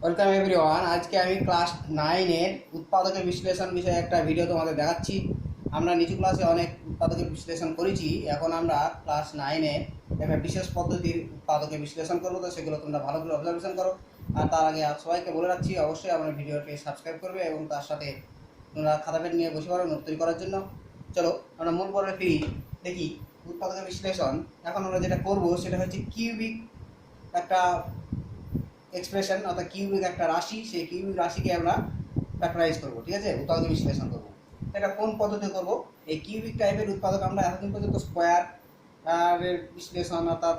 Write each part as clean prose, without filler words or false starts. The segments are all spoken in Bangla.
Welcome everyone. আজকে আমি ক্লাস 9-এর উৎপাদকের বিশ্লেষণ বিষয়ে একটা ভিডিও তোমাদের দেখাচ্ছি। আমরা নিচু ক্লাসে অনেক উৎপাদকের বিশ্লেষণ করেছি, এখন আমরা ক্লাস 9-এ একটা বিশেষ পদ্ধতির উৎপাদকের বিশ্লেষণ করবো। তো সেগুলো তোমরা ভালো করে অবজারভেশন করো। আর তার আগে সবাইকে বলে রাখছি, অবশ্যই আমার ভিডিওটি সাবস্ক্রাইব করবে এবং তার সাথে তোমরা খাতা পেন নিয়ে বসে পারো নোট তৈরি করার জন্য। চলো আমরা মূল পর্বে ফিরি, দেখি উৎপাদকের বিশ্লেষণ। এখন আমরা যেটা করব সেটা হচ্ছে কিউবিক একটা এক্সপ্রেশন অর্থাৎ কিউবিক একটা রাশি, সেই কিউবিক রাশিকে আমরা ফ্যাক্টরাইজ করবো, ঠিক আছে, উৎপাদক বিশ্লেষণ করবো। এটা কোন পদ্ধতি করব? এই কিউবিক টাইপের উৎপাদক আমরা এতদিন পর্যন্ত স্কোয়ার এর বিশ্লেষণ অর্থাৎ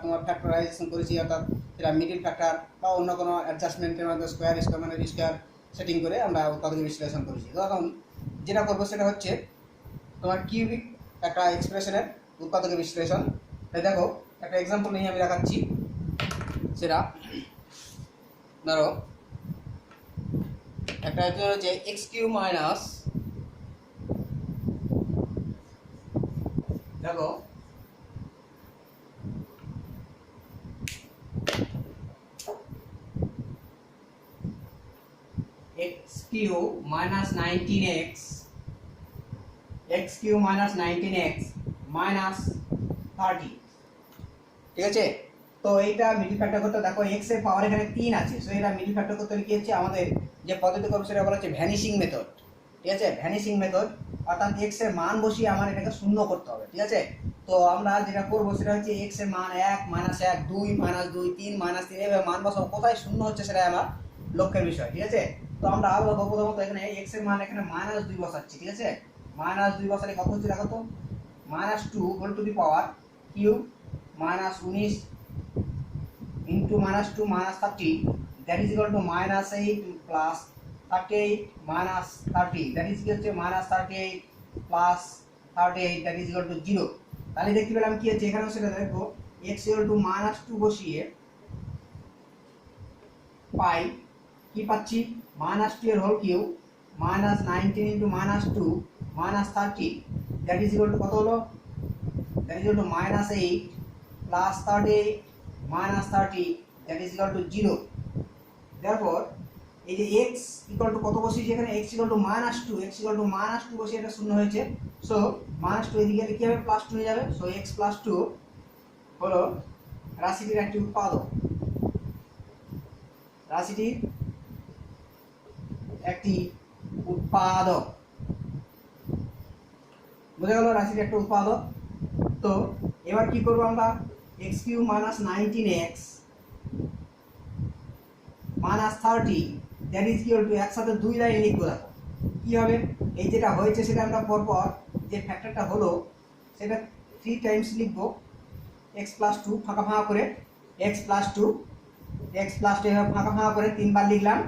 তোমার ফ্যাক্টরাইজেশন করেছি, অর্থাৎ সেটা মিডিল ফ্যাক্টর বা অন্য কোনো অ্যাডজাস্টমেন্টের মধ্যে স্কোয়ার স্কোয়ার মানে স্কোয়ার সেটিং করে আমরা উৎপাদক বিশ্লেষণ করেছি। তো এখন যেটা করবো সেটা হচ্ছে তোমার কিউবিক একটা এক্সপ্রেশনের উৎপাদকের বিশ্লেষণ। তাই দেখো একটা এক্সাম্পল নিয়ে আমি দেখাচ্ছি। সেটা ধরো একটা হচ্ছে এক্স কিউ মাইনাস, দেখো x cube minus 19x, X cube minus 19x minus 30, ঠিক আছে। তো এইটা মিডিল ফ্যাক্টর করতে দেখো এক্স এর পাওয়ার এখানে 3 আছে, সো এটা মিডিল ফ্যাক্টর করতে কি হচ্ছে, আমাদের যে পদ্ধতি করবো সেটা বলা হচ্ছে ভ্যানিশিং মেথড, ঠিক আছে। ভ্যানিশিং মেথড অর্থাৎ এক্স এর মান বসিয়ে আমার এটাকে শূন্য করতে হবে, ঠিক আছে। তো আমরা যেটা করবো সেটা হচ্ছে এক্স এর মান 1 মাইনাস 1 2 মাইনাস 2 3 মাইনাস 3 এভাবে মান বসাবো, কোথায় শূন্য হচ্ছে সেটা আমার লক্ষ্যের বিষয়, ঠিক আছে। তো আমরা আবার প্রথমত এখানে এক্স এর মান এখানে মাইনাস 2 বসাচ্ছি, ঠিক আছে। মাইনাস 2 বসালে কত হচ্ছে দেখো তো, minus 2 whole to the power cube minus 19 into minus 2 minus 30, that is equal to minus 8 plus 38 minus 30, that is equal to minus 38 plus 38, that is equal to 0। তাহলে দেখতে পেলাম কি হচ্ছে, এখানেও সেটা দেখবো x equal to minus 2 বসিয়ে পাই কি পাচ্ছি, minus 2 এর whole cube minus 19 into minus 2 minus 30, that is equal to কত হলো, that is equal to minus 8 plus 38 minus 30, that is equal to 0। therefore এই যে x equal to কত বসিয়েছি এখানে, x equal to minus 2, x equal to minus 2 বসিয়ে এটা শূন্য হয়েছে, সো minus 2 এদিকে গেলে কি হবে, প্লাস 2 হয়ে যাবে। সো x plus 2 হলো রাশিটির একটি উৎপাদক, রাশিটির একটি উৎপাদক, বুঝা গেল, রাশিটির একটা উৎপাদক। তো এবার কি করবো আমরা, x cube minus 19x minus 30, that is equal two, একসাথে দুই লাইন লিখবো। দেখো কি হবে, এই যেটা হয়েছে সেটা আমরা পরপর যে ফ্যাক্টরটা হলো সেটা 3 টাইমস লিখবো, x প্লাস 2 ফাঁকা ফাঁকা করে, x প্লাস 2 x প্লাস 2 এভাবে ফাঁকা ফাঁকা করে 3 বার লিখলাম।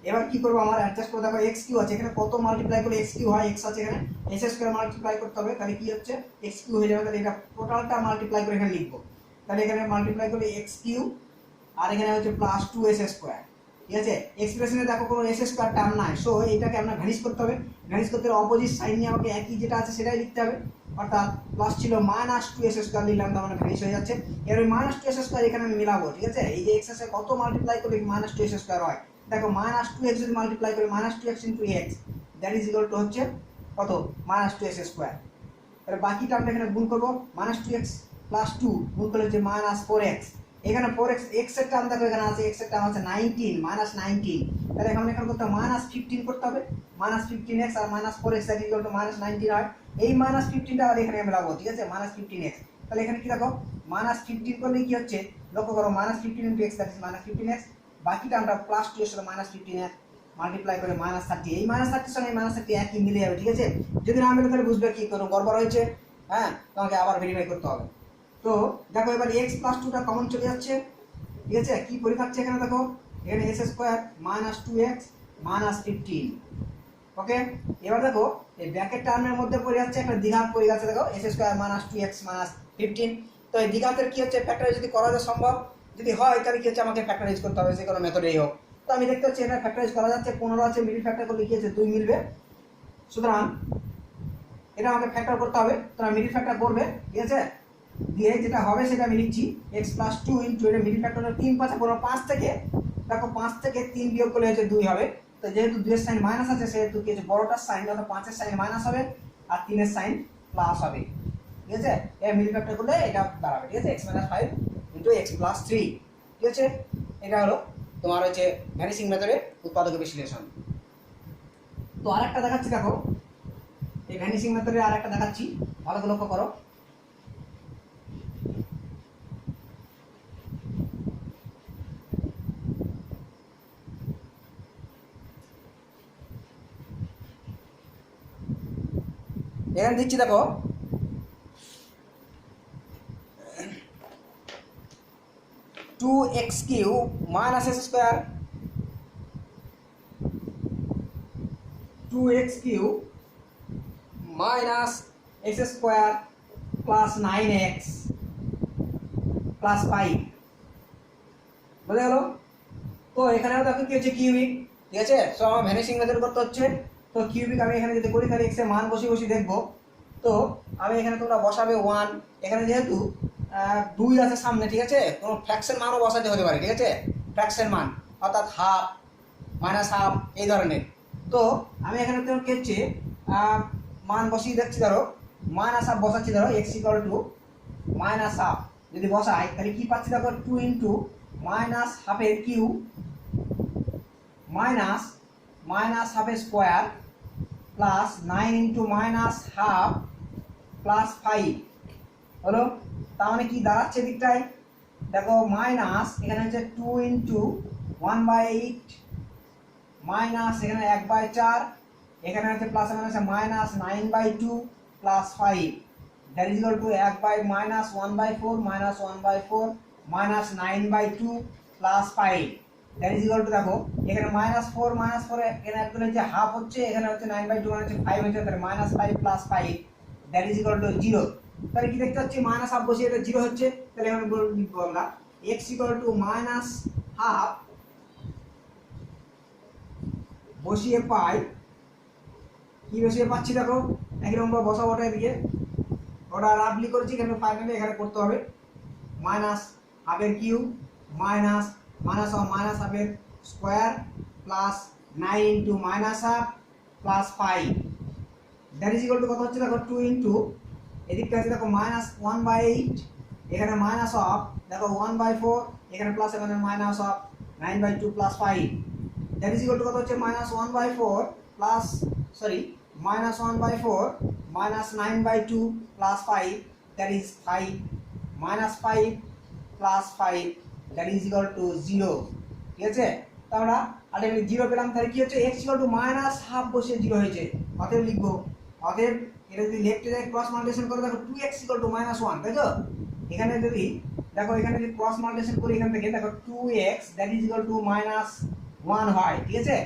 এবার কি করবো, আমার অ্যাডজাস্ট করে দেখো x কিউ আছে এখানে, কত মাল্টিপ্লাই করলে x কিউ হয়, x আছে এখানে, s স্কয়ার মাল্টিপ্লাই করতে হবে, তাহলে কি হচ্ছে x কিউ হয়ে যাবে। তাহলে এটা টোটালটা মাল্টিপ্লাই করে এখানে লিখবো, তাহলে এখানে মাল্টিপ্লাই করলে x কিউ আর এখানে হচ্ছে প্লাস 2s স্কয়ার, ঠিক আছে। এক্সপ্রেশনে দেখো কোনো s স্কয়ার টার্ম নাই, সো এটাকে আমরা ভ্যানিশ করতে হবে। ভ্যানিশ করতে অপোজিট সাইন নিয়ে আমাকে একই যেটা আছে সেটাই লিখতে হবে, অর্থাৎ প্লাস ছিল মাইনাস 2s স্কয়ার লিখলাম, তার মানে ভ্যানিশ হয়ে যাচ্ছে। এর মাইনাস 2s স্কয়ার এখানে আমি মিলাবো, ঠিক আছে। এই যে x আছে কত মাল্টিপ্লাই করলে মাইনাস 2s স্কয়ার হয়, দেখো মাইনাস 2x যদি মাল্টিপ্লাই করে minus 2x into x, that is equal two হচ্ছে কত, মাইনাস 2s স্কয়ার। তাহলে বাকি টার্মটা এখানে গুণ করবো, মাইনাস 2x প্লাস 2 গুণ করলে হচ্ছে মাইনাস 4x, এখানে 4x x এর টার্ম দেখো এখানে আছে, x এর টার্ম আছে 19 মাইনাস 19, তাহলে এখানে করতে মাইনাস 15 করতে হবে, মাইনাস 15x আর minus 4x that equal to minus 19 হয়। এই মাইনাস 15টা আবার এখানে আমি লাগাবো, ঠিক আছে, মাইনাস 15x। তাহলে এখানে কি দেখো মাইনাস 15 করলে কি হচ্ছে, লক্ষ্য করো minus 15 into x that is minus 15x, বাকিটা আমরা প্লাস 2 এর সাথে মাইনাস 15x মাল্টিপ্লাই করে মাইনাস 30, এই মাইনাস 30 সঙ্গে মাইনাস 30 একই মিলে যাবে, ঠিক আছে। যদি না মিলে তাহলে বুঝবে কি করো, গড়বড় হয়েছে, হ্যাঁ, তোমাকে আবার ভেরিফাই করতে হবে। তো দেখো এবার x প্লাস 2টা কমন চলে যাচ্ছে, ঠিক আছে। কি পড়ে থাকছে এখানে দেখো, এখানে s square minus 2x minus 15, ওকে। এবার দেখো এই ব্র্যাকেট টার্মের মধ্যে পড়ে যাচ্ছে একটা দ্বিঘাত পড়ে গেছে, দেখো s square minus 2x minus 15। তো এই দ্বিঘাতের কি হচ্ছে, ফ্যাক্টরাইজ যদি করা যায় সম্ভব, যদি হয় তাহলে কি হচ্ছে আমাকে ফ্যাক্টরাইজ করতে হবে যে কোনো মেথডেই হোক। তো আমি দেখতে পাচ্ছি এটা ফ্যাক্টরাইজ করা যাচ্ছে, 15 আছে, মিডিল ফ্যাক্টর করলে কি হচ্ছে 2 মিলবে, সুতরাং এটা আমাকে ফ্যাক্টর করতে হবে। তোমরা মিডিল ফ্যাক্টর করবে, ঠিক আছে, দিয়ে যেটা হবে সেটা আমি লিখছি x প্লাস 2 ইন্টু এটা মিডিল ফ্যাক্টর 3 5 15, 5 থেকে দেখো 5 থেকে 3 বিয়োগ করলে হচ্ছে 2 হবে। তো যেহেতু 2 এর সাইন মাইনাস আছে সেহেতু কি হচ্ছে বড়টার সাইন অর্থাৎ 5 এর সাইন মাইনাস হবে আর 3 এর সাইন প্লাস হবে, ঠিক আছে। এর মিডল ফ্যাক্টর করলে এটা দাঁড়াবে, ঠিক আছে, x - 5 * x + 3, ঠিক আছে। এটা হলো তোমার হচ্ছে ভ্যানিশিং মেথডের উৎপাদকের বিশ্লেষণ। তো আরেকটা দেখাচ্ছি, দেখো এই ভ্যানিশিং মেথডের আরেকটা দেখাচ্ছি, ভালো করে লক্ষ্য করো। এখানে দিচ্ছি দেখো 2x³ - s², 2x³ - s² + 9x + 5, বুঝে গেল। তো এখানেও দেখো কি হচ্ছে কিউবিক, ঠিক আছে। সো আমার ভ্যানিশিং মেথড করতে হচ্ছে। তো কিউবিক আমি এখানে যদি করি তাহলে x এর মান বসিয়ে বসিয়ে দেখবো। তো আমি এখানে তোমরা বসাবে 1, এখানে যেহেতু 2 আছে সামনে, ঠিক আছে, কোনো ফ্র্যাকশন মানও বসাতে হতে পারে, ঠিক আছে, ফ্র্যাকশন মান অর্থাৎ হাফ, -হাফ এই ধরনের। তো আমি এখানে তোমার কি হচ্ছে মান বসিয়ে দেখছি, ধরো -হাফ বসাচ্ছি, ধরো x = -হাফ যদি বসাই তাহলে কি পাচ্ছি দেখো 2 * -হাফের কিউব -হাফের স্কোয়ার প্লাস 9 * -হাফ প্লাস 5 হলো। তার মানে কি দাঁড়াচ্ছে দিকটায় দেখো মাইনাস, এখানে হচ্ছে 2 * 1/8 মাইনাস এখানে 1/4, এখানে হচ্ছে plus minus -9/2 plus 5 that is equal two 1/-1/4 -1/4 -9/2 plus 5 that is equal two দেখো এখানে -4 এখানে একদম হচ্ছে হাফ হচ্ছে, এখানে হচ্ছে 9/2 মানে হচ্ছে 5 হচ্ছে, তাহলে -5 plus 5 that is equal two 0। তাহলে কি দেখতে পাচ্ছি -হাফ বসিয়ে এটা 0 হচ্ছে। তাহলে এখানে লিখবো আমরা x = -হাফ বসিয়ে পাই, কি বসিয়ে পাচ্ছি দেখো একই রকম বসাবো, ওটা এদিকে ওটা রাফলি করেছি, এখানে ফাইনালি এখানে করতে হবে -হাফের কিউব -হাফের square plus 9 * -half plus 5 that is equal to কত হচ্ছে দেখো 2 এদিকটা আছে দেখো -1/8, এখানে -হাফ দেখো 1/4, এখানে প্লাস এখানে -half 9/2 plus 5 that is equal to কত হচ্ছে -1/4 plus sorry -1/4 -9/2 plus 5 that is 5 -5 plus 5 that is equal two 0, ঠিক আছে। তো আমরা আলটিমেটলি 0 পেলাম। তাহলে কি হচ্ছে x = -হাফ বসিয়ে 0 হয়েছে, অতএব লিখবো, অতএব এটা যদি লেফটে যায় ক্রস মাল্টিপ্লিকেশন করে দেখো 2x = -1, তাই তো। এখানে যদি দেখো এখানে যদি ক্রস মাল্টিপ্লিকেশন করি এখান থেকে দেখো 2x that is equal two -1 হয়, ঠিক আছে।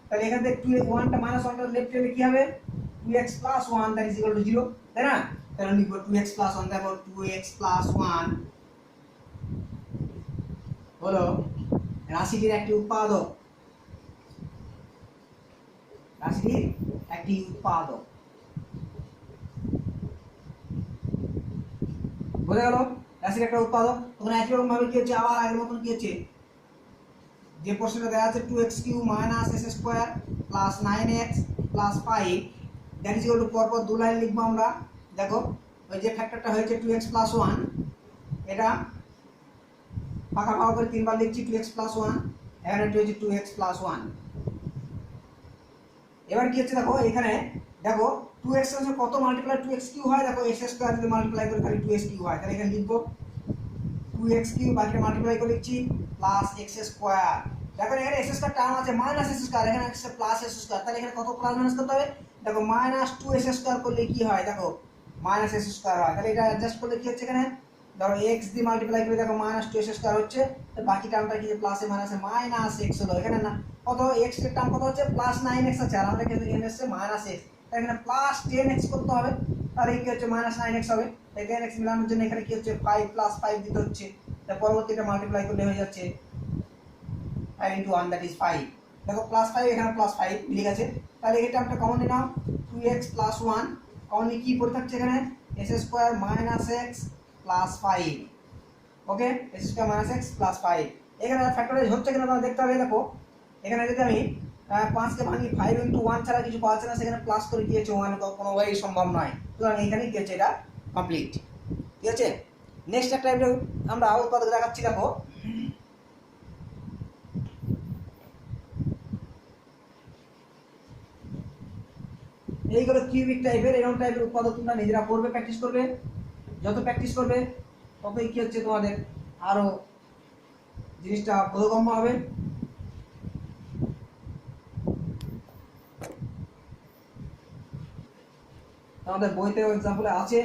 তাহলে এখান থেকে 1টা -1টা লেফটে গেলে কি হবে 2x + 1 that is equal two 0, তাই না। তাহলে লিখবো 2x + 1, দেখো 2x + 1 হলো রাশিটির একটি উৎপাদক, রাশিটির একটি উৎপাদক, বোঝা গেল, রাশির একটা উৎপাদক। তখন একই রকম ভাবে কি হচ্ছে আবার আগের মতন কি হচ্ছে যে প্রশ্নটা দেওয়া আছে 2x³ - s² plus 9x plus 5 that is equal two পরপর 2 লাইন লিখবো আমরা। দেখো ওই যে ফ্যাক্টরটা হয়েছে 2x + 1, এটা ফাঁকা ফাঁকা করে 3 বার লিখছি 2x + 1, এখানে হচ্ছে 2x + 1। এবার কি হচ্ছে দেখো এখানে দেখো 2x এর সাথে কত মাল্টিপ্লাই 2x³ হয়, দেখো x² যদি মাল্টিপ্লাই করি তাহলে 2x³ হয়, তাহলে এখানে লিখবো 2x³ বাকিটা মাল্টিপ্লাই করে লিখছি প্লাস x²। দেখো এখানে x² টার্ম আছে -s², এখানে x প্লাস s², তাহলে এখানে কত প্লাস মাইনাস করতে হবে দেখো -2s² করলে কি হয় দেখো -s² হয়। তাহলে এটা অ্যাডজাস্ট করলে কি হচ্ছে এখানে ধরো x দিয়ে মাল্টিপ্লাই করে দেখো -2s² হচ্ছে, তো বাকি টার্মটা কি প্লাসে মাইনাসে -x হলো। এখানে না কত x এর টার্ম কত হচ্ছে +9x আছে, আর আমাদের এখানে n এসেছে -x, তাই এখানে +10x করতে হবে, তাহলে কি হচ্ছে -9x হবে। তাই 10x মিলানোর জন্য এখানে কি হচ্ছে 5 + 5 দিতে হচ্ছে, তাই পরবর্তীটা মাল্টিপ্লাই করলে হয়ে যাচ্ছে 5 * 1 দ্যাট ইজ 5। দেখো +5 এখানে +5 মিলে গেছে, তাহলে এই টার্মটা কমন নিলাম 2x + 1 কমন নিয়ে কি পড়ে থাকছে এখানে s² - x + 5, ওকে s² - x + 5। এখানে ফ্যাক্টরাইজ হচ্ছে কিনা তোমার দেখতে হবে। দেখো এখানে যদি আমি 5কে ভাঙি 5 × 1 ছাড়া কিছু পাওয়া যাচ্ছে না, সেখানে প্লাস করে কি হচ্ছে 1 কোনোভাবেই সম্ভব নয়। সুতরাং এখানে কি হচ্ছে এটা কমপ্লিট। ঠিক আছে, নেক্সট একটা আমরা উৎপাদক দেখাচ্ছি। দেখো এইগুলো কিউবিক টাইপের, এরকম টাইপের উৎপাদক তোমরা নিজেরা করবে, প্র্যাকটিস করবে। যত প্র্যাকটিস করবে ততই কি হচ্ছে তোমাদের আরো জিনিসটা বোধগম্য হবে। আমাদের বইতেও এক্সাম্পল আছে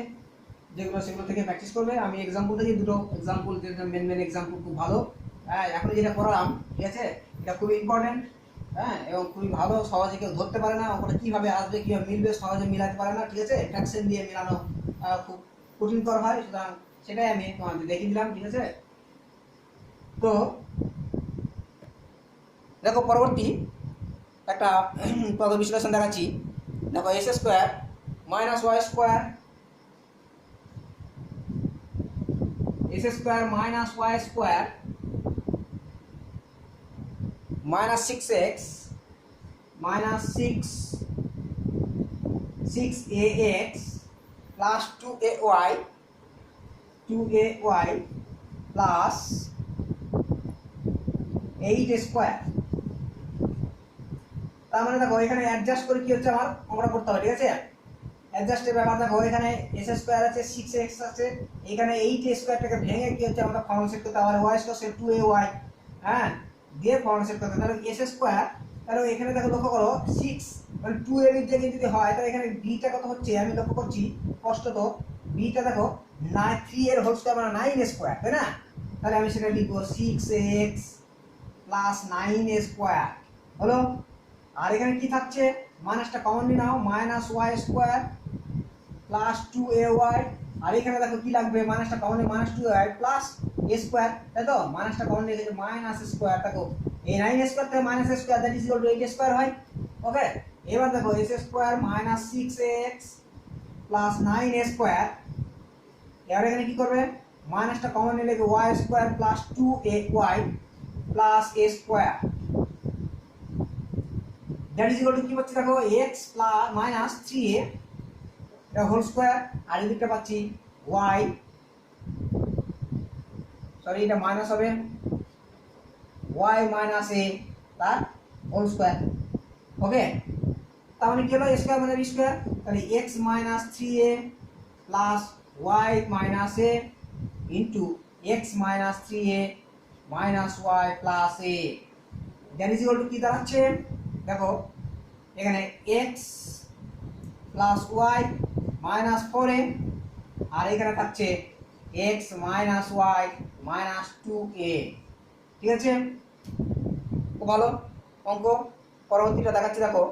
যেগুলো, সেগুলো থেকে প্র্যাকটিস করবে। আমি এক্সাম্পল থেকে দুটো এক্সাম্পল, যেটা মেন এক্সাম্পল খুব ভালো। হ্যাঁ, এখন যেটা করালাম, ঠিক আছে, এটা খুবই ইম্পর্টেন্ট। হ্যাঁ, এবং খুবই ভালো, সহজে কেউ ধরতে পারে না, ওটা কীভাবে আসবে কীভাবে মিলবে সহজে মিলাতে পারে না। ঠিক আছে, ফ্র্যাকশন দিয়ে মিলানো খুব কঠিনকর হয়, সুতরাং সেটাই আমি তোমাদের দেখিয়ে দিলাম। ঠিক আছে, তো দেখো পরবর্তী একটা পদ বিশ্লেষণ দেখাচ্ছি। দেখো X square minus Y square, X square minus Y square minus 6x minus 6ax plus 2ay plus 8 square. তার মানে দেখো এখানে অ্যাডজাস্ট করে কি হচ্ছে আমরা করতে হবে। ঠিক আছে, অ্যাডজাস্টের ব্যাপার। দেখো এখানে এস স্কোয়ার আছে, 6x আছে, এখানে 8 স্কোয়ারটাকে ভেঙে কি হচ্ছে আমরা ফর্মুলা সেট করতে হবে, y স্কোয়ার 2ay, হ্যাঁ, দিয়ে ফর্মুলা সেট করতে হবে। তাহলে এস স্কোয়ার, তাহলে এখানে দেখো লক্ষ্য করো 6 মানে 2ab জায়গায় যদি হয়, তাহলে এখানে bটা কত হচ্ছে আমি লক্ষ্য করছি স্পষ্টত। bটা দেখো 3 এর হোল স্কোয়ার মানে 9 স্কোয়ার, তাই না? তাহলে আমি সেটা লিখবো 6x প্লাস 9 স্কোয়ার হলো। আর এখানে কি থাকছে, মাইনাসটা কমন নিয়ে নাও, minus Y square plus 2ay। আর এখানে দেখো কি লাগবে, মাইনাসটা কমন নিয়ে minus 2ay plus A square, তাই তো? মাইনাসটা কমন নিয়ে গেছে মাইনাস স্কোয়ার। দেখো এই 9 স্কোয়ার থেকে minus square, that is equal to 8 square হয়। ওকে, এবার দেখো X square minus 6x plus 9 square. এবার এখানে কি করবে, মাইনাসটা কমন নিয়ে লিখবে Y square plus 2ay plus A square, that is equal to কি হচ্ছে দেখো x প্লাস মাইনাস 3a এটা হোল স্কোয়ার। আর এদিকটা পাচ্ছি y, সরি এটা মাইনাস হবে, y মাইনাস a তার হোল স্কোয়ার। ওকে, তার মানে কি হলো, a স্কোয়ার মানে b স্কোয়ার। তাহলে x minus 3a plus y minus a into x minus 3a minus y plus a, that is equal to কি দাঁড়াচ্ছে দেখো এখানে x plus y minus 4a, আর এখানে থাকছে x minus y minus 2a। ঠিক আছে, খুব ভালো অঙ্ক। পরবর্তীটা দেখাচ্ছি। দেখো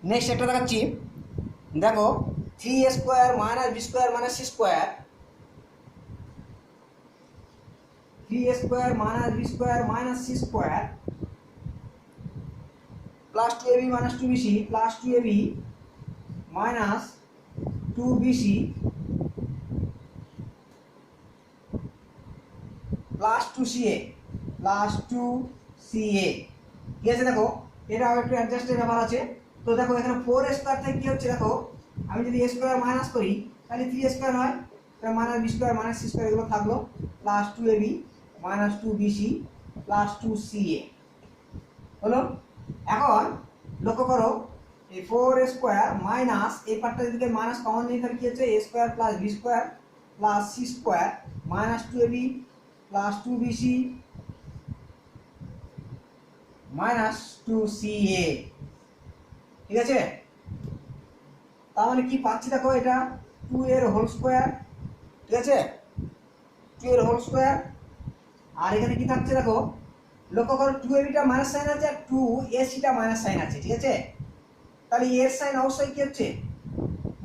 নেক্সট একটা দেখাচ্ছি। দেখো 3a square minus b square minus c square, 3a square minus b square minus c square plus 2ab minus 2bc plus 2ab minus 2bc plus 2ca plus 2ca। ঠিক আছে, দেখো এটাও একটু অ্যাডজাস্টের ব্যাপার আছে। তো দেখো এখানে 4 স্কোয়ার থেকে কি হচ্ছে, দেখো আমি যদি a স্কোয়ার মাইনাস করি তাহলে 3 স্কোয়ার হয়, তাহলে minus b square minus c square এগুলো থাকলো, plus 2ab minus 2bc plus 2ca হলো। এখন লক্ষ্য করো এই 4 স্কোয়ার মাইনাস এই পার্টটা যদি মাইনাস কমন নিয়ে তাহলে কি হচ্ছে a square plus b square plus c square minus 2ab plus 2bc minus 2ca। ঠিক আছে, তার মানে কি পাচ্ছি দেখো এটা 2 এর হোল স্কোয়ার। ঠিক আছে, 2 এর হোল স্কোয়ার। আর এখানে কি থাকছে দেখো লক্ষ্য করো 2abটা মাইনাস সাইন আছে আর 2ac-টা মাইনাস সাইন আছে। ঠিক আছে, তাহলে এর সাইন অবশ্যই কি হচ্ছে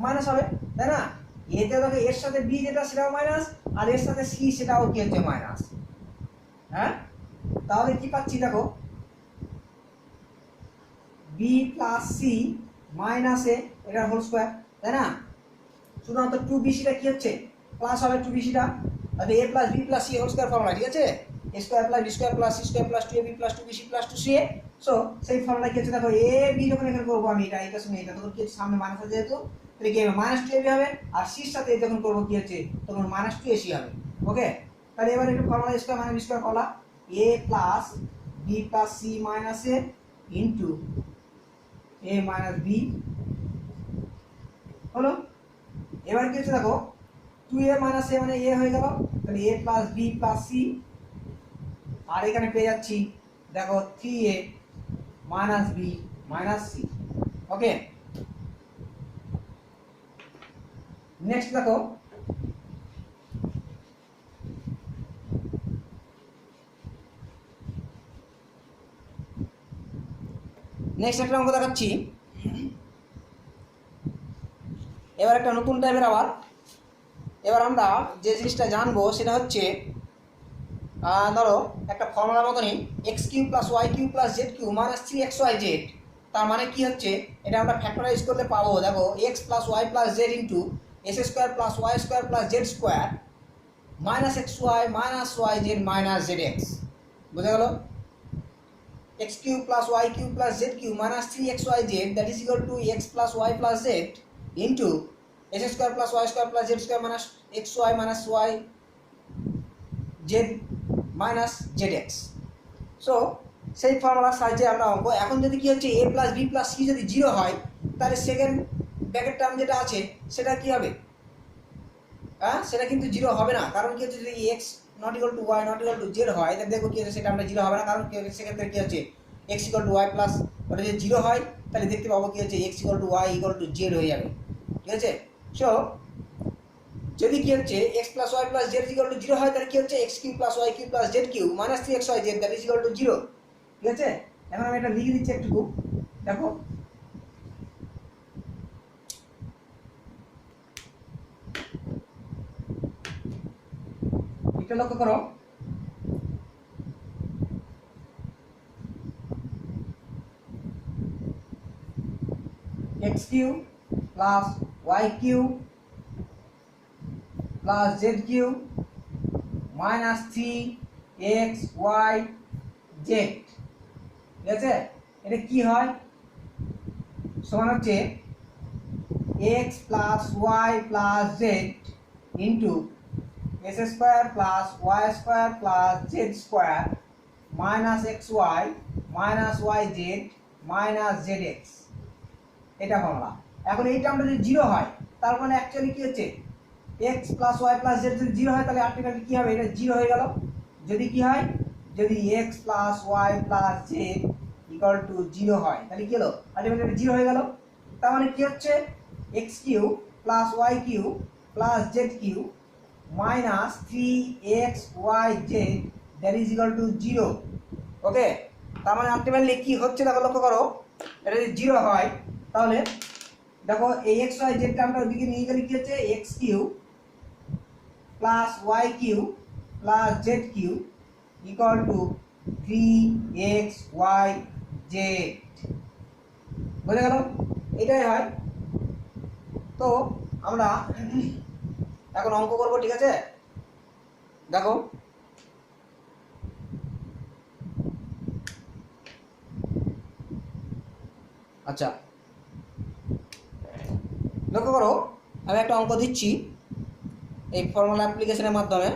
মাইনাস হবে, তাই না? এতে দেখো এর সাথে b যেটা সেটাও মাইনাস, আর এর সাথে c সেটাও কি হচ্ছে মাইনাস। হ্যাঁ, তাহলে কি পাচ্ছি দেখো বি প্লাস সি মাইনাস এ এটার হোল স্কোয়ার, তাই না? শুধুমাত্র টু বিসিটা কি হচ্ছে প্লাস হবে, টু বিসিটা তাহলে A plus B plus C whole square formula, ঠিক আছে? A square plus B square plus C square plus two A B plus two BC plus two C A. So সেই ফর্মুলা কি হচ্ছে দেখো, এ বি যখন এখানে করবো আমি এটার সঙ্গে এটা, তখন কি হচ্ছে সামনে মাইনাস আছে যেহেতু, তাহলে কি হবে মাইনাস টু এ বি হবে, আর সির সাথে যখন করবো কি হচ্ছে তখন মাইনাস টু এ সি হবে। ওকে, তাহলে এবার একটু formula square minus B square formula, A plus B plus C minus A into A minus B হলো। এবার কি হচ্ছে দেখো, টু এ মাইনাস এ মানে এ হয়ে গেল, তাহলে A plus B plus C, আর এখানে পেয়ে যাচ্ছি দেখো থ্রি এ মাইনাস বি মাইনাস সি। ওকে, নেক্সট দেখো নেক্সট একটা অঙ্ক দেখাচ্ছি। এবার একটা নতুন টাইপের আবার, এবার আমরা যে জিনিসটা জানবো সেটা হচ্ছে ধরো একটা ফর্মুলার মতনই X cube plus Y cube plus Z cube minus three x Y Z. তার মানে কি হচ্ছে, এটা আমরা ফ্যাক্টরাইজ করলে পাবো দেখো X plus Y plus Z into X square plus Y square plus Z square minus X Y Z minus Z X. বুঝা গেল? X cube plus Y cube plus Z cube minus three x Y Z that is equal to x plus Y plus Z into X square plus Y square plus Z square minus X Y minus Y Z minus Z X. So সেই ফর্মুলার সাহায্যে আমরা অঙ্ক, এখন যদি কি হচ্ছে এ প্লাস বি প্লাস সি যদি জিরো হয়, তাহলে সেকেন্ড ব্র্যাকেট টার্ম যেটা আছে সেটা কি হবে, হ্যাঁ সেটা কিন্তু জিরো হবে না। কারণ কি হচ্ছে, যদি X not equal to Y not equal to Z হয়, তাহলে দেখবো কি হচ্ছে সেটা আমরা জিরো হবে না। কারণ সেক্ষেত্রে কি হচ্ছে X equal to Y plus, ওটা যদি জিরো হয় তাহলে দেখতে পাবো কি হচ্ছে X equal to Y equal to Z হয়ে যাবে, ঠিক আছে? সো যদি কি হচ্ছে X plus Y plus Z equal to zero হয়, তাহলে কি হচ্ছে X cube plus Y cube plus Z cube minus three x Y Z that is equal to zero, ঠিক আছে? এখন আমি এটা লিখে দিচ্ছি একটু, দেখো এটা লক্ষ্য করো, X cube plus Y cube plus Z cube minus three x Y Z, ঠিক আছে? এটা কি হয়, সমান হচ্ছে X plus Y plus Z into X square plus Y square plus Z square minus X Y Z minus Z X. এটা ফর্মুলা। এখন এই টার্মটা যদি জিরো হয়, তার মানে অ্যাকচুয়ালি কি হচ্ছে X plus Y plus Z যদি জিরো হয়, তাহলে আলটিমেটলি কি হবে, এটা জিরো হয়ে গেল। যদি কি হয়, যদি X plus Y plus Z equal to zero হয়, তাহলে কি হলো, আলটিমেটলি এটা জিরো হয়ে গেল। তার মানে কি হচ্ছে X cube plus Y cube plus Z cube minus three x Y Z that is equal to zero. Okay, তার মানে আলটিমেটলি কি হচ্ছে দেখো, লক্ষ্য করো, এটা যদি জিরো হয় তাহলে দেখো এই এক্স ওয়াই জেড টার্মটা ওইদিকে নিয়ে গেলে কি হচ্ছে X cube plus Y cube plus Z cube equal to three x Y Z. বোঝা গেল? এটাই হয়। তো আমরা এখন অঙ্ক করবো, ঠিক আছে? দেখো আচ্ছা লক্ষ্য করো, আমি একটা অঙ্ক দিচ্ছি এই ফর্মুলা অ্যাপ্লিকেশনের মাধ্যমে।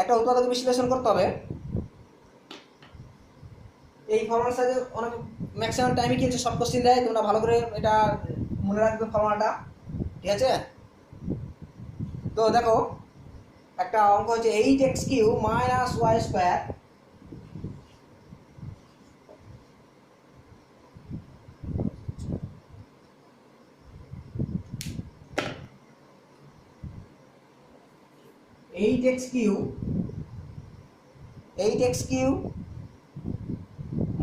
একটা উৎপাদক বিশ্লেষণ করতে হবে। এই ফর্মুলার সাথে অনেক ম্যাক্সিমাম টাইমে কি হচ্ছে, সব কোশ্চেন দেয়, তোমরা ভালো করে এটা মনে রাখবে ফর্মুলাটা, ঠিক আছে? তো দেখো একটা অঙ্ক হচ্ছে eight X cube minus Y square eight X cube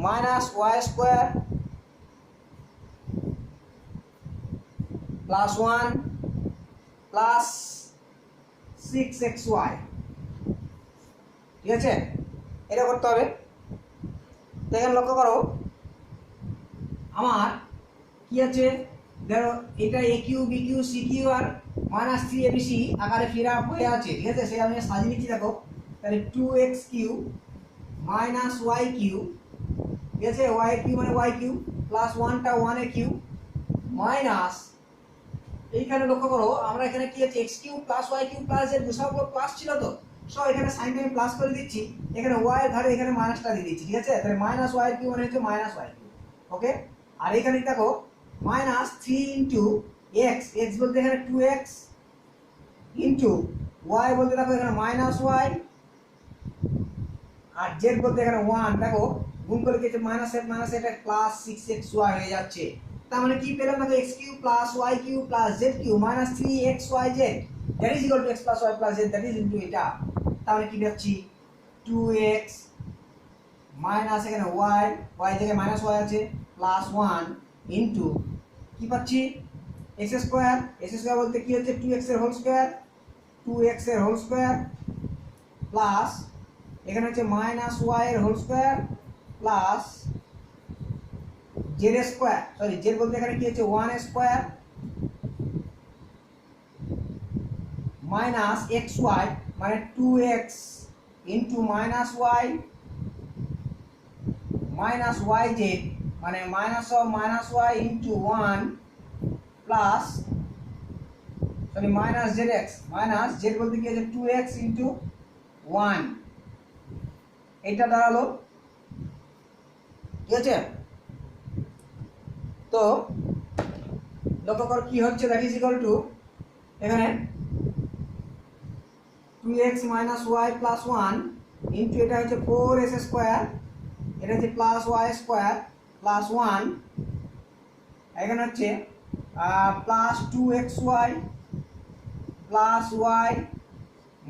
minus Y square plus one plus six X Y, ঠিক আছে, এটা করতে হবে। তো এখানে লক্ষ্য করো আমার কি আছে, ধরো এটা A cube B cube C cube আর minus three A B C আকারে ফিরা হয়ে আছে, ঠিক আছে, সে আমি সাজিয়ে নিচ্ছি। দেখো তাহলে two X cube minus Y cube, ঠিক আছে, ওয়াই কিউ মানে ওয়াই কিউ প্লাস ওয়ানটা ওয়ান এ কিউ মাইনাস, এইখানে লক্ষ্য করো আমরা এখানে কি আছে X cube plus Y cube plus Z সবগুলো প্লাস ছিল, তো সো এখানে সাইনটা আমি প্লাস করে দিচ্ছি, এখানে ওয়াই এর ধারে এখানে মাইনাসটা দিয়ে দিচ্ছি, ঠিক আছে, তাহলে মাইনাস ওয়াই কিউ মানে হচ্ছে মাইনাস ওয়াই কিউ। ওকে, আর এখানে দেখো minus three into x, x বলতে এখানে টু এক্স ইন্টু ওয়াই বলতে দেখো এখানে মাইনাস ওয়াই, আর জেড বলতে এখানে ওয়ান, দেখো গুণ করে কি মাইনাস এর মাইনাস এটা প্লাস সিক্স এক্স ওয়াই হয়ে যাচ্ছে। তার মানে কি পেলাম দেখো x cube plus Y cube plus Z cube minus three x Y Z that is equal to x plus Y plus z that is into এটা। তার মানে কি পাচ্ছি টু এক্স মাইনাস এখানে ওয়াই, ওয়াই থেকে মাইনাস ওয়াই আছে প্লাস ওয়ান ইন্টু কি পাচ্ছি এক্স স্কোয়ার, এক্স স্কোয়ার বলতে কি হচ্ছে টু এক্স এর হোল স্কোয়ার, টু এক্স এর হোল স্কোয়ার প্লাস এখানে হচ্ছে মাইনাস ওয়াই এর whole square plus Z square, sorry Z বলতে এখানে কি হচ্ছে one square minus X Y মানে two X into minus Y minus Y Z মানে minus of minus Y into one plus sorry minus Z X, minus Z বলতে কি হচ্ছে টু এক্স ইন্টু ওয়ান, এইটা দাঁড়ালো, ঠিক আছে। তো লক্ষ্য কর কি হচ্ছে দ্যাট ইজ ইকুয়াল টু এখানে two x minus y plus one into এটা হচ্ছে ফোর এস স্কোয়ার, এটা হচ্ছে plus Y square plus one, এখানে হচ্ছে plus two x y plus y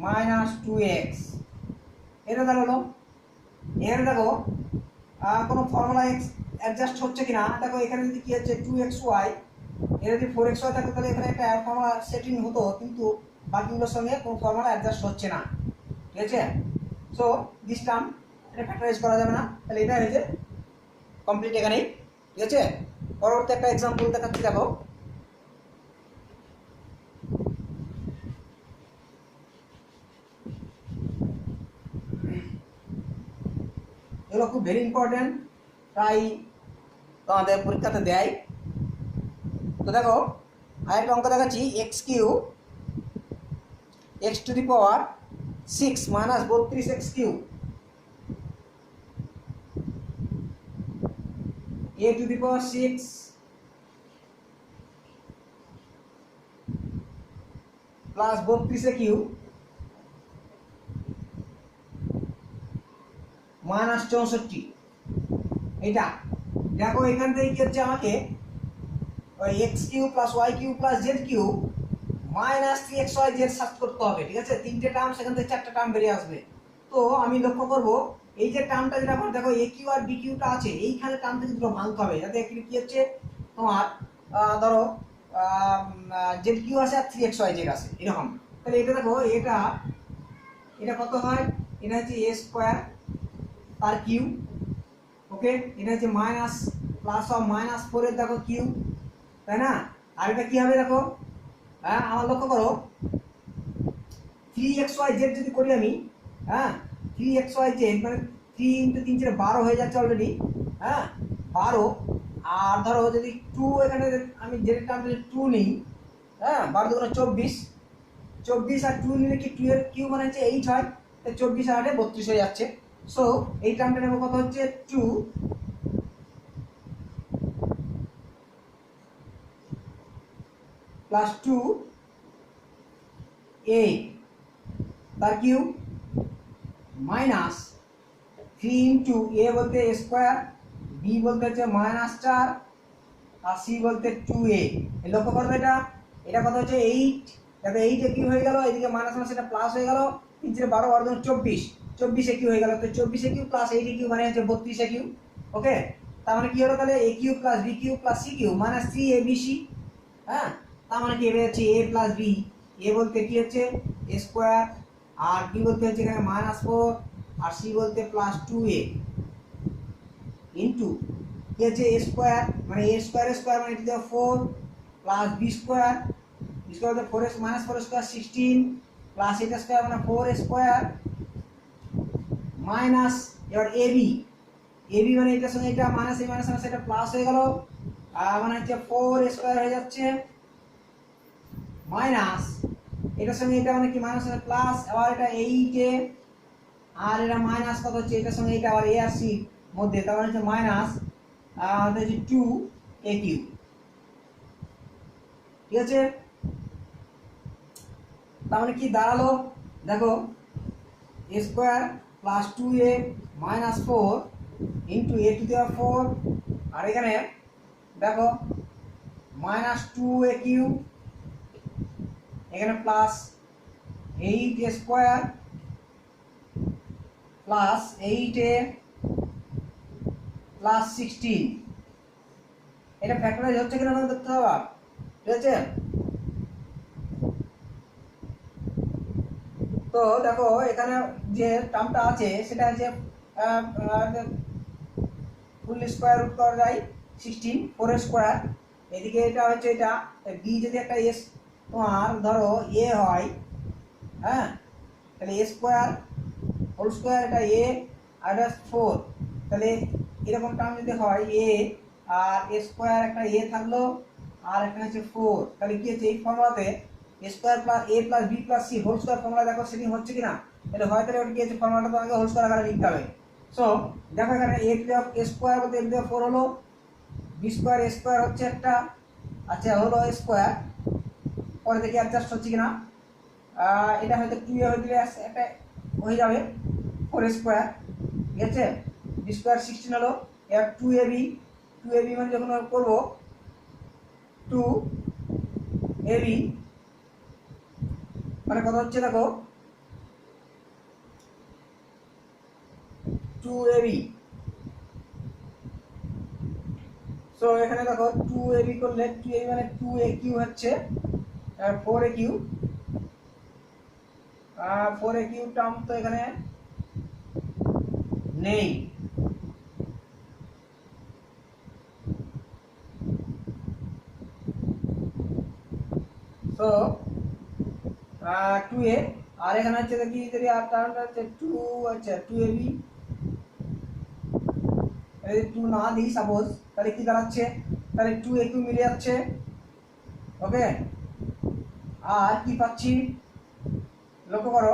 minus two x, এটা দাঁড়ালো। এখানে দেখো কোনো ফর্মুলা এক্স অ্যাডজাস্ট হচ্ছে কিনা, দেখো এখানে যদি কি হচ্ছে টু এক্স ওয়াই, এটা যদি ফোর এক্স ওয়াই থাকতো তাহলে এখানে একটা ফর্মুলা সেটিং হতো, কিন্তু বাকিগুলোর সঙ্গে কোনো ফর্মুলা অ্যাডজাস্ট হচ্ছে না, ঠিক আছে। সো দিস টার্ম এটা ফ্যাক্টরাইজ করা যাবে না, তাহলে এটা হয়েছে কমপ্লিট এখানেই, ঠিক আছে। পরবর্তী একটা এক্সাম্পল দেখাচ্ছি, দেখো এগুলো খুব ভেরি ইম্পর্টেন্ট, প্রায় তোমাদের পরীক্ষাতে দেয়। তো দেখো আরেকটা অঙ্ক দেখাচ্ছি X cube X to the power six minus বত্রিশ X cube A to the power six plus বত্রিশে কিউ মাইনাস চৌষট্টি, এটা দেখো এখান থেকে কি হচ্ছে আমাকে ওই X cube plus Y cube plus Z cube minus three x Y Z search করতে হবে, ঠিক আছে, তিনটে টার্ম সেখান থেকে চারটে টার্ম বেরিয়ে আসবে। তো আমি লক্ষ্য করব এই যে টার্মটা যেটা আমার দেখো এ কিউ আর বি কিউটা আছে, এইখানে টার্ম থেকে দুটো ভাঙতে হবে, যাতে কি হচ্ছে তোমার ধরো জেড কিউ আছে আর থ্রি এক্স ওয়াই জেড আছে এরকম। তাহলে এটা দেখো এটা এটা কত হয়, এটা হচ্ছে এ স্কোয়ার তার কিউ, ওকে, এটা হচ্ছে মাইনাস প্লাস অফ মাইনাস ফোরের দেখো কিউ, তাই না। আর এটা কি হবে দেখো, হ্যাঁ আমার লক্ষ্য করো থ্রি এক্স ওয়াই জেড যদি করি আমি, হ্যাঁ থ্রি এক্স ওয়াই জেড মানে থ্রি ইন্টু তিন চারে 12 হয়ে যাচ্ছে অলরেডি, হ্যাঁ 12, আর ধরো যদি টু এখানে আমি জেড টার্ম যদি টু নিই, হ্যাঁ 12 দুগুণে 24, 24 আর টু নিলে কি টু এর কিউ মানে হচ্ছে 8 হয়, তো 24 আর 8 32 হয়ে যাচ্ছে। সো এই টার্মটা নেবো কত হচ্ছে টু প্লাস টু এ তার কিউ মাইনাস থ্রি ইন্টু এ বলতে স্কোয়ার, বি বলতে হচ্ছে মাইনাস 4 আর সি বলতে টু এ। লক্ষ্য করবে এটা এটা কত হচ্ছে 8, দেখো 8 এ কিউ হয়ে গেল, এদিকে মাইনাস মাইনাস এটা প্লাস হয়ে গেল, 3 × 12 = 24, 24 এ কিউ হয়ে গেল, তো 24 এ কিউ প্লাস 8 এ কিউ মানে হচ্ছে 32 এ কিউ, ওকে। তার মানে কি হলো তাহলে A cube plus B cube plus C cube minus 3 A B C, হ্যাঁ তার মানে কি হবে হচ্ছে এ প্লাস বি, এ বলতে কি হচ্ছে এ স্কোয়ার আর বি বলতে হচ্ছে এখানে মাইনাস 4 আর সি বলতে +2a ইন্টু কি হচ্ছে এ স্কোয়ার, মানে এ স্কোয়ার স্কোয়ার মানে এটা 4 plus B square, b square বলতে 4 মাইনাস 4 স্কোয়ার 16 প্লাস এটা স্কোয়ার মানে 4 স্কোয়ার মাইনাস এবার এবি, এবি মানে এটার সঙ্গে এটা মাইনাস এই মাইনাস এটা প্লাস হয়ে গেল, আর মানে হচ্ছে 4 স্কোয়ার হয়ে যাচ্ছে মাইনাস এটার সঙ্গে এটা মানে কি মাইনাস প্লাস, আবার এটা 8 আর এটা মাইনাস কত হচ্ছে এটার সঙ্গে এটা আবার এ আর সি মধ্যে, তার মানে হচ্ছে মাইনাস হচ্ছে 2a কিউব। ঠিক আছে, তার মানে কি দাঁড়ালো দেখো a square plus 2a minus 4 into a to the power 4, আর এখানে দেখো মাইনাস 2a কিউব, এখানে plus 8a square plus 8a plus 16, এটা ফ্যাক্টরাইজ হচ্ছে কিনা আমাদের দেখতে হবে। ঠিক আছে, তো দেখো এখানে যে টার্মটা আছে সেটা হচ্ছে ফুল স্কোয়ার রুট করা যায় 16 4 স্কোয়ার, এদিকে এটা হচ্ছে এটা বি যদি একটা এস তোমার ধরো এ হয়, হ্যাঁ তাহলে এ স্কোয়ার হোল স্কোয়ার এটা এ আর এটা 4, তাহলে এরকম টার্ম যদি হয় এ আর এ স্কোয়ার একটা এ থাকলো আর একটা হচ্ছে 4, তাহলে কি হচ্ছে এই ফর্মুলাতে A square plus A plus B plus C whole square formula দেখো সেটিং হচ্ছে কিনা, তাহলে হয় তাহলে ওটা কি হচ্ছে ফর্মুলাটা তোমাকে হোল স্কোয়ার আকারে লিখতে হবে। সো দেখো এখানে এ টু এ স্কোয়ার বলতে এ টু 4 হলো, বি স্কোয়ার এ স্কোয়ার হচ্ছে একটা, আচ্ছা হলো এ স্কোয়ার, পরে দেখি অ্যাডজাস্ট হচ্ছে কিনা, এটা হয়তো 2a হয়ে দিলে একটা হয়ে যাবে 4 স্কোয়ার। ঠিক আছে, বি স্কোয়ার 16 হলো, এবার 2ab, 2ab মানে যখন করবো 2ab মানে কত হচ্ছে দেখো 2ab, সো এখানে দেখো 2ab করলে 2ab মানে 2aq হচ্ছে আর 4aq, 4aq টার্ম তো এখানে নেই, সো 2a আর এখানে হচ্ছে কি যদি আর টার্মটা হচ্ছে 2, আচ্ছা 2ab যদি 2 না দিই সাপোজ, তাহলে কি দাঁড়াচ্ছে, তাহলে 2aq মিলে যাচ্ছে। ওকে, আর কি পাচ্ছি লক্ষ্য করো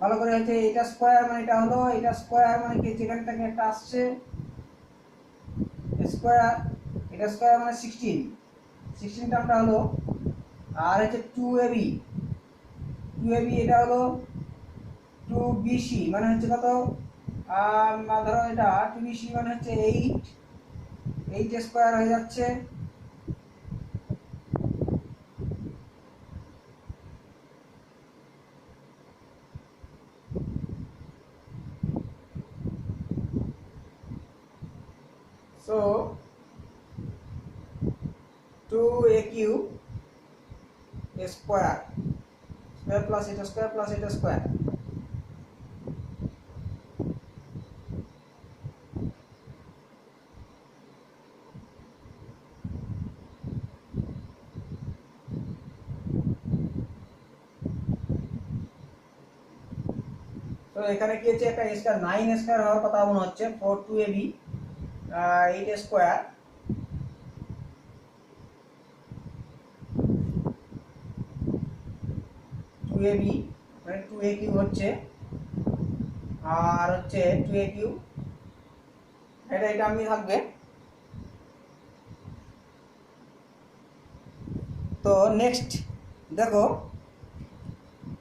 ভালো করে, হচ্ছে এটা স্কোয়ার মানে এটা হলো এটা স্কোয়ার মানে কি যেখান থেকে একটা আসছে স্কোয়ার, এটা স্কোয়ার মানে 16 টার্মটা হলো, আর হচ্ছে 2ab, 2ab এটা হলো 2bc মানে হচ্ছে কত, ধরো এটা 2bc মানে হচ্ছে 8 স্কোয়ার হয়ে যাচ্ছে, so 2aq square square plus এটা স্কোয়ার প্লাস এটা স্কোয়ার, তো এখানে কি হচ্ছে একটা স্কয়ার 9 স্কয়ার হওয়ার কথা মনে হচ্ছে, 4 2ab 8 স্কয়ার, ab মানে 2aq হচ্ছে আর হচ্ছে 2aq, এটা আমি থাকবে। তো নেক্সট দেখো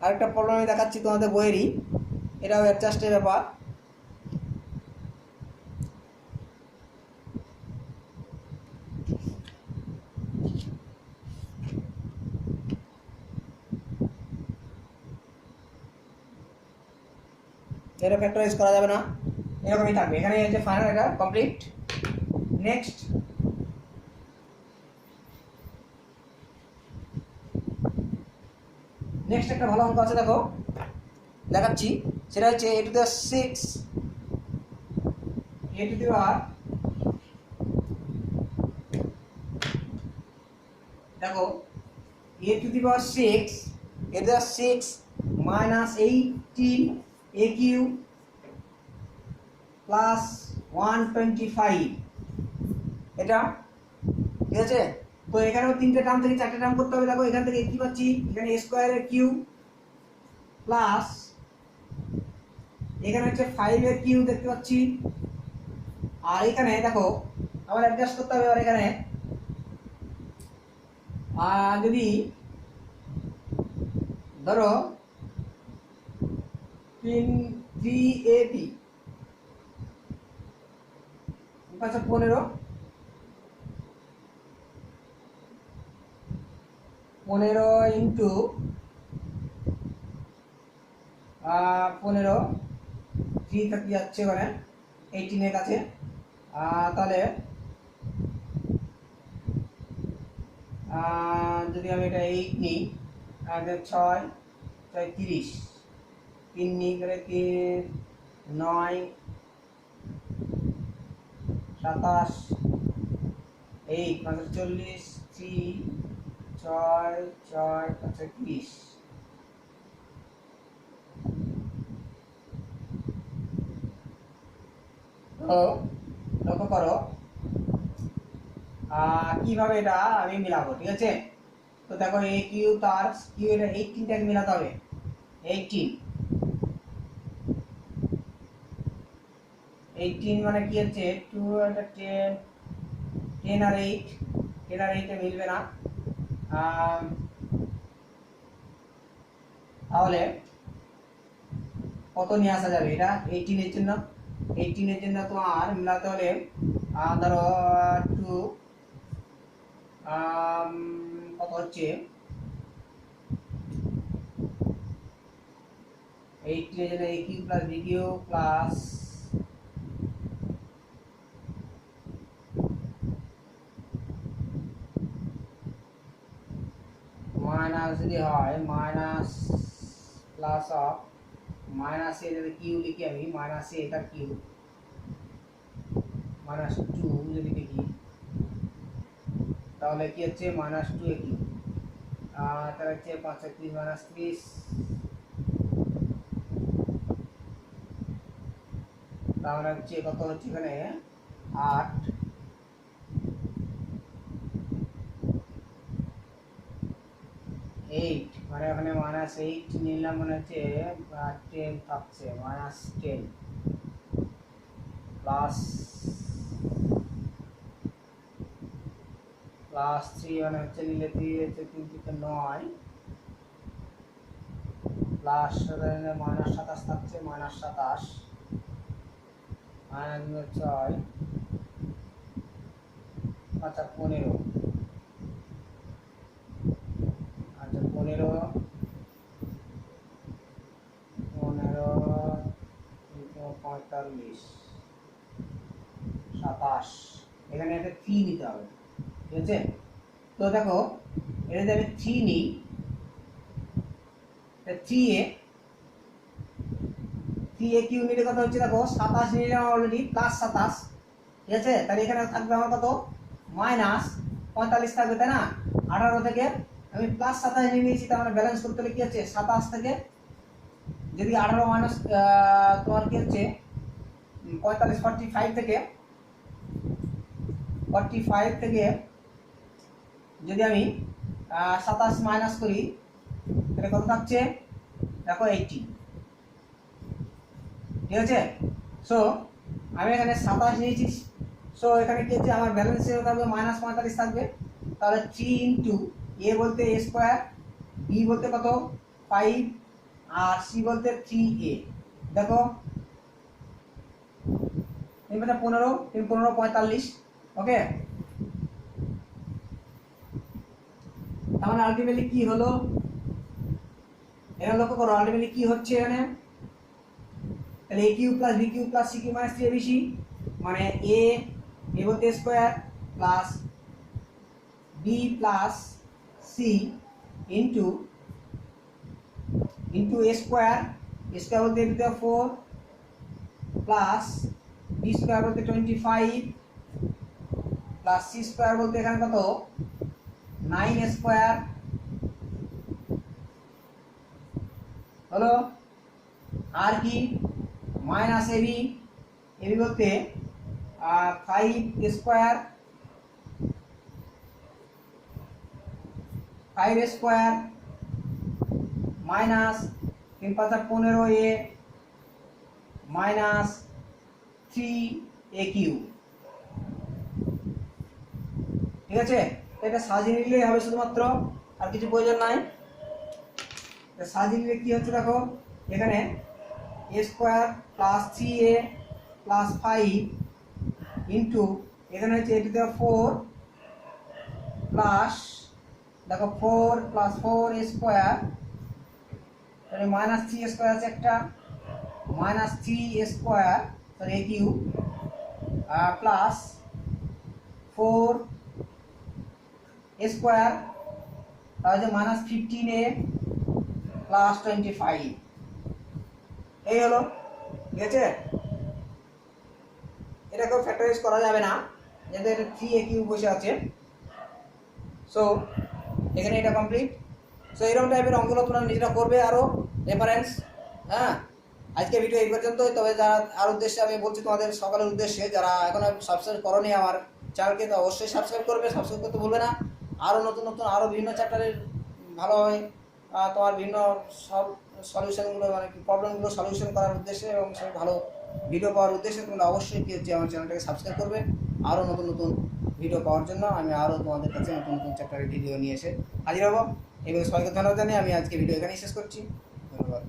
আরেকটা প্রবলেম আমি দেখাচ্ছি তোমাদের বইয়েরই, এটাও অ্যাডজাস্টের ব্যাপার। এটা ফ্যাক্টরাইজ করা যাবে না, এরকমই থাকবে, এখানে হচ্ছে ফাইনাল এটা কমপ্লিট। নেক্সট নেক্সট একটা ভালো অঙ্ক আছে, দেখো দেখাচ্ছি। সেটা হচ্ছে a to the power 6 a to the power, দেখো a to the power 6 a to the power 6 minus 18 a cube plus 125, এটা ঠিক আছে। তো এখানেও তিনটে টার্ম থেকে চারটে টার্ম করতে হবে। দেখো এখান থেকে কি পাচ্ছি, এখানে a স্কয়ারের কিউব প্লাস এখানে হচ্ছে 5 এর কিউব দেখতে পাচ্ছি। আর এখানে দেখো আবার অ্যাডজাস্ট করতে হবে। আর এখানে যদি ধরো 3ab আচ্ছা 15 ইন্টু 15 3 থাকতে যাচ্ছে মানে 18 এর কাছে। তাহলে যদি আমি এটা 8 নিই, 6 30, 3 নিই করে 3 9 27 8 45 3 6 6 30। তো লক্ষ্য করো কিভাবে এটা আমি মিলাবো, ঠিক আছে। তো দেখো a কিউ তার কিউ, এটা 18টাকে মিলাতে হবে। 18 মানে কি হচ্ছে 2 আর 10, 10 আর 8, 10 আর 8 এ মিলবে না। তাহলে কত নিয়ে আসা যাবে, এটা 18 এর জন্য। 18 এর জন্য তোমার মিলাতে হলে ধরো 2 কত হচ্ছে 18 এর জন্য a cube plus b cube plus minus যদি হয় minus plus of minus a যদি কিউ লিখি আমি, মাইনাস এ এটার কিউ মাইনাস 2 যদি লিখি তাহলে কি হচ্ছে মাইনাস 2 এ কিউ। তাহলে হচ্ছে 5 30 মাইনাস 30, তাহলে হচ্ছে কত হচ্ছে এখানে 8 8 মানে ওখানে মাইনাস 8 নিলাম মানে হচ্ছে 10 থাকছে মাইনাস 10 প্লাস 3 মানে হচ্ছে নিলে 3 হচ্ছে 3 থেকে 9 প্লাস মাইনাস 27 থাকছে মাইনাস 27 মাইনাস 6 আচ্ছা 15 আচ্ছা 15 45 27, এখানে একটা 3 নিতে হবে, ঠিক আছে। তো দেখো এটা যদি আমি 3 নিই, 3a কিউ নিলে কত হচ্ছে দেখো 27 নিলে অলরেডি প্লাস 27, ঠিক আছে। তাহলে এখানে থাকবে আমার কত মাইনাস 45 থাকবে, তাই না। 18 থেকে আমি প্লাস 27 নিয়ে নিয়েছি, তার মানে ব্যালেন্স করতে হলে কি হচ্ছে 27 থেকে যদি 18 মাইনাস তোমার কি হচ্ছে 45 45 থেকে যদি আমি 27 মাইনাস করি তাহলে কত থাকছে দেখো 80, ঠিক আছে। সো আমি এখানে 27 নিয়েছি, সো এখানে কি হচ্ছে আমার ব্যালেন্স থাকবে মাইনাস 45 থাকবে। তাহলে 3 ইন্টু এ বলতে a স্কোয়ার, বি বলতে কত 5, আর সি বলতে 3a। দেখো 15 15 45, ওকে। তাহলে আলটিমেটলি কি হলো, এখানে লক্ষ্য করো আলটিমেটলি কি হচ্ছে এখানে, তাহলে a cube plus b cube plus c cube minus 3abc মানে a বলতে square plus b plus c into into A square বলতে A to the 4 plus B square বলতে 25 প্লাস সি স্কোয়ার বলতে এখানে কত 9 স্কোয়ার হলো, আর কি মাইনাস এবি বলতে 5 স্কোয়ার মাইনাস 3 5 15 এ মাইনাস 3 এ কিউ। ঠিক আছে, এটা সাজিয়ে নিলেই হবে শুধুমাত্র, আর কিছু প্রয়োজন নাই। সাজিয়ে নিলে কি হচ্ছে দেখো, এখানে A square plus 3a plus 5 into এখানে হচ্ছে এ টু দ্য 4 প্লাস দেখো 4 প্লাস 4 স্কোয়ার তাহলে মাইনাস 3 স্কোয়ার আছে একটা, minus 3 square sorry A cube plus 4 square তাহলে মাইনাস 15a প্লাস 25, এই হলো। ঠিক আছে, এটাকেও ফ্যাক্টরাইজ করা যাবে না, যেহেতু এটা 3a কিউ বসে আছে। সো এখানে এটা কমপ্লিট। সো এরকম টাইপের অঙ্কগুলো তোমরা নিজেরা করবে, আরও রেফারেন্স। হ্যাঁ, আজকে ভিডিও এই পর্যন্তই। তবে যারা আর উদ্দেশ্যে আমি বলছি, তোমাদের সকলের উদ্দেশ্যে যারা এখনো সাবস্ক্রাইব করোনি আমার চ্যানেলকে, তো অবশ্যই সাবস্ক্রাইব করবে, সাবস্ক্রাইব করতে ভুলবে না। আরও নতুন নতুন আরও বিভিন্ন চ্যাপ্টারের ভালোভাবে তোমার বিভিন্ন সলিউশনগুলো মানে প্রবলেমগুলো সলিউশন করার উদ্দেশ্যে এবং সব ভালো ভিডিও পাওয়ার উদ্দেশ্যে তোমরা অবশ্যই কী হচ্ছে আমার চ্যানেলটাকে সাবস্ক্রাইব করবে। আরও নতুন নতুন ভিডিও পাওয়ার জন্য আমি আরও তোমাদের কাছে নতুন নতুন চ্যাপ্টারের ভিডিও নিয়ে এসে হাজির হবো। এবং সবাইকে ধন্যবাদ জানিয়ে আমি আজকে ভিডিও এখানেই শেষ করছি। ধন্যবাদ।